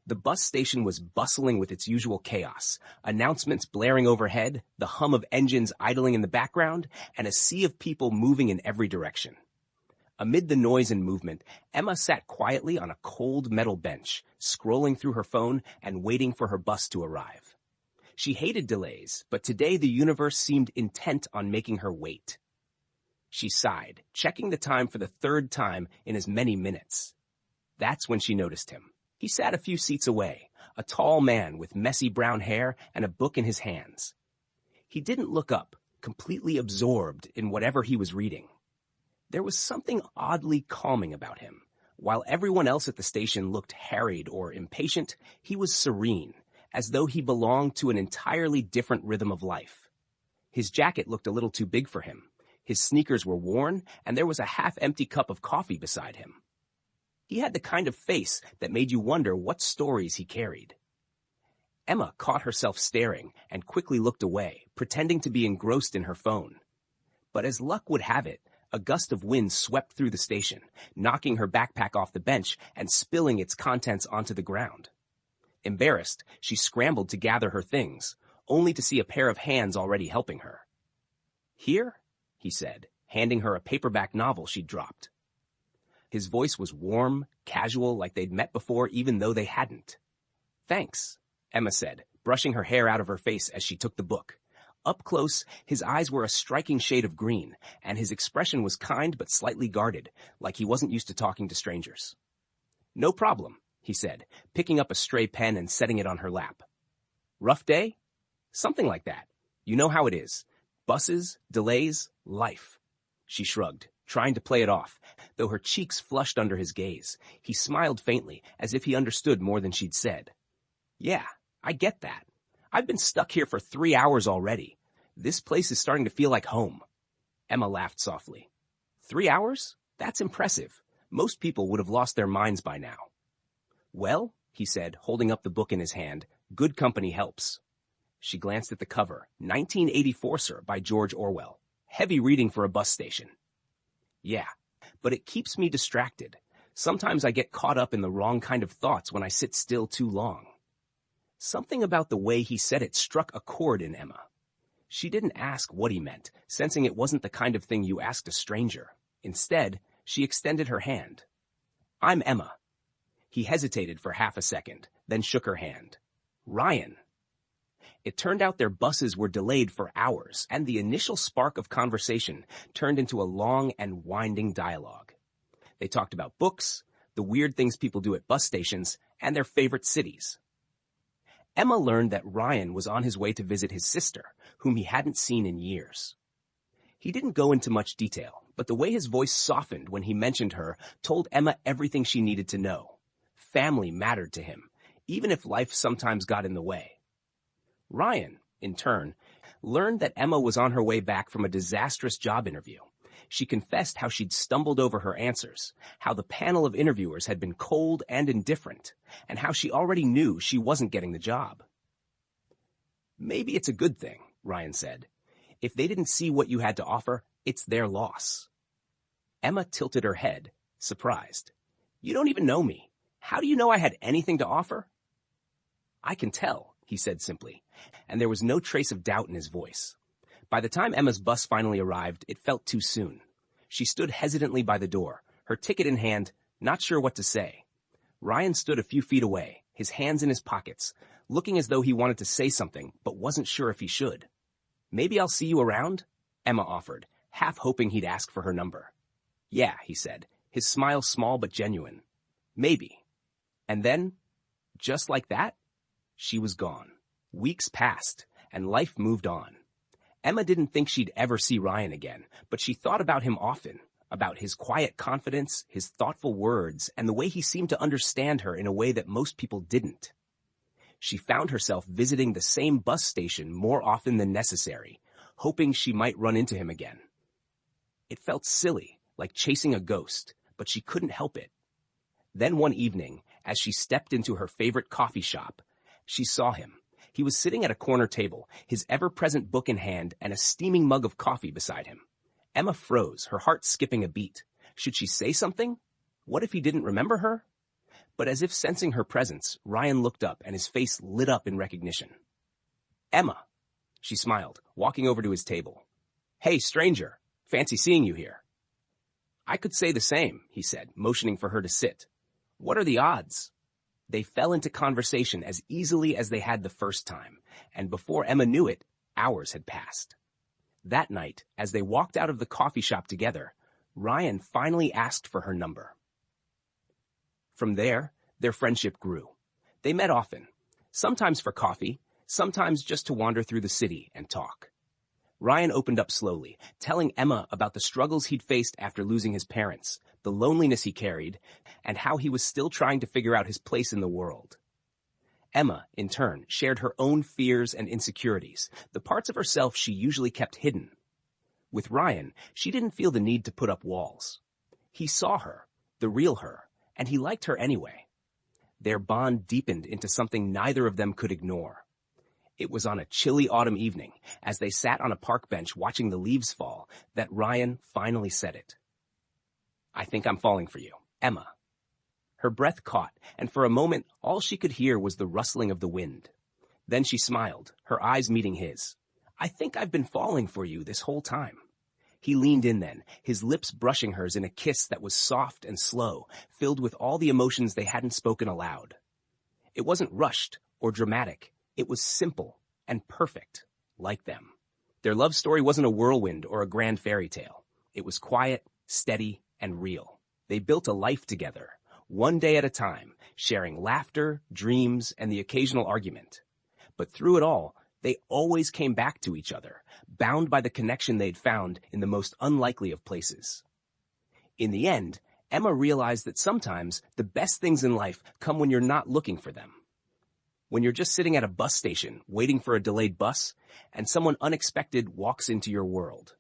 The bus station was bustling with its usual chaos, announcements blaring overhead, the hum of engines idling in the background, and a sea of people moving in every direction. Amid the noise and movement, Emma sat quietly on a cold metal bench, scrolling through her phone and waiting for her bus to arrive. She hated delays, but today the universe seemed intent on making her wait. She sighed, checking the time for the third time in as many minutes. That's when she noticed him. He sat a few seats away, a tall man with messy brown hair and a book in his hands. He didn't look up, completely absorbed in whatever he was reading. There was something oddly calming about him. While everyone else at the station looked harried or impatient, he was serene, as though he belonged to an entirely different rhythm of life. His jacket looked a little too big for him. His sneakers were worn, and there was a half-empty cup of coffee beside him. He had the kind of face that made you wonder what stories he carried. Emma caught herself staring and quickly looked away, pretending to be engrossed in her phone. But as luck would have it, a gust of wind swept through the station, knocking her backpack off the bench and spilling its contents onto the ground. Embarrassed, she scrambled to gather her things, only to see a pair of hands already helping her. "Here?" he said, handing her a paperback novel she'd dropped. His voice was warm, casual, like they'd met before even though they hadn't. "Thanks," Emma said, brushing her hair out of her face as she took the book. Up close, his eyes were a striking shade of green, and his expression was kind but slightly guarded, like he wasn't used to talking to strangers. "No problem," he said, picking up a stray pen and setting it on her lap. "Rough day?" "Something like that. You know how it is. Buses, delays, life." She shrugged, trying to play it off, though her cheeks flushed under his gaze. He smiled faintly, as if he understood more than she'd said. "Yeah, I get that. I've been stuck here for 3 hours already. This place is starting to feel like home." Emma laughed softly. 3 hours? That's impressive. Most people would have lost their minds by now. "Well," he said, holding up the book in his hand, "good company helps." She glanced at the cover. 1984, sir, by George Orwell. Heavy reading for a bus station. "Yeah, but it keeps me distracted. Sometimes I get caught up in the wrong kind of thoughts when I sit still too long." Something about the way he said it struck a chord in Emma. She didn't ask what he meant, sensing it wasn't the kind of thing you asked a stranger. Instead, she extended her hand. "I'm Emma." He hesitated for half a second, then shook her hand. "Ryan." It turned out their buses were delayed for hours, and the initial spark of conversation turned into a long and winding dialogue. They talked about books, the weird things people do at bus stations, and their favorite cities. Emma learned that Ryan was on his way to visit his sister, whom he hadn't seen in years. He didn't go into much detail, but the way his voice softened when he mentioned her told Emma everything she needed to know. Family mattered to him, even if life sometimes got in the way. Ryan, in turn, learned that Emma was on her way back from a disastrous job interview. She confessed how she'd stumbled over her answers, how the panel of interviewers had been cold and indifferent, and how she already knew she wasn't getting the job. "Maybe it's a good thing," Ryan said. "If they didn't see what you had to offer, it's their loss." Emma tilted her head, surprised. "You don't even know me. How do you know I had anything to offer?" "I can tell," he said simply, and there was no trace of doubt in his voice. By the time Emma's bus finally arrived, it felt too soon. She stood hesitantly by the door, her ticket in hand, not sure what to say. Ryan stood a few feet away, his hands in his pockets, looking as though he wanted to say something, but wasn't sure if he should. "Maybe I'll see you around?" Emma offered, half hoping he'd ask for her number. "Yeah," he said, his smile small but genuine. "Maybe." And then, just like that, she was gone. Weeks passed, and life moved on. Emma didn't think she'd ever see Ryan again, but she thought about him often, about his quiet confidence, his thoughtful words, and the way he seemed to understand her in a way that most people didn't. She found herself visiting the same bus station more often than necessary, hoping she might run into him again. It felt silly, like chasing a ghost, but she couldn't help it. Then one evening, as she stepped into her favorite coffee shop, she saw him. He was sitting at a corner table, his ever-present book in hand and a steaming mug of coffee beside him. Emma froze, her heart skipping a beat. Should she say something? What if he didn't remember her? But as if sensing her presence, Ryan looked up and his face lit up in recognition. Emma, she smiled, walking over to his table. Hey, stranger, fancy seeing you here. I could say the same, he said, motioning for her to sit. What are the odds? They fell into conversation as easily as they had the first time, and before Emma knew it, hours had passed. That night, as they walked out of the coffee shop together, Ryan finally asked for her number. From there, their friendship grew. They met often, sometimes for coffee, sometimes just to wander through the city and talk. Ryan opened up slowly, telling Emma about the struggles he'd faced after losing his parents, the loneliness he carried, and how he was still trying to figure out his place in the world. Emma, in turn, shared her own fears and insecurities, the parts of herself she usually kept hidden. With Ryan, she didn't feel the need to put up walls. He saw her, the real her, and he liked her anyway. Their bond deepened into something neither of them could ignore. It was on a chilly autumn evening, as they sat on a park bench watching the leaves fall, that Ryan finally said it. I think I'm falling for you, Emma. Her breath caught, and for a moment all she could hear was the rustling of the wind. Then she smiled, her eyes meeting his. I think I've been falling for you this whole time. He leaned in then, his lips brushing hers in a kiss that was soft and slow, filled with all the emotions they hadn't spoken aloud. It wasn't rushed or dramatic. It was simple and perfect, like them. Their love story wasn't a whirlwind or a grand fairy tale. It was quiet, steady, and real. They built a life together, one day at a time, sharing laughter, dreams, and the occasional argument. But through it all, they always came back to each other, bound by the connection they'd found in the most unlikely of places. In the end, Emma realized that sometimes the best things in life come when you're not looking for them. When you're just sitting at a bus station, waiting for a delayed bus, and someone unexpected walks into your world.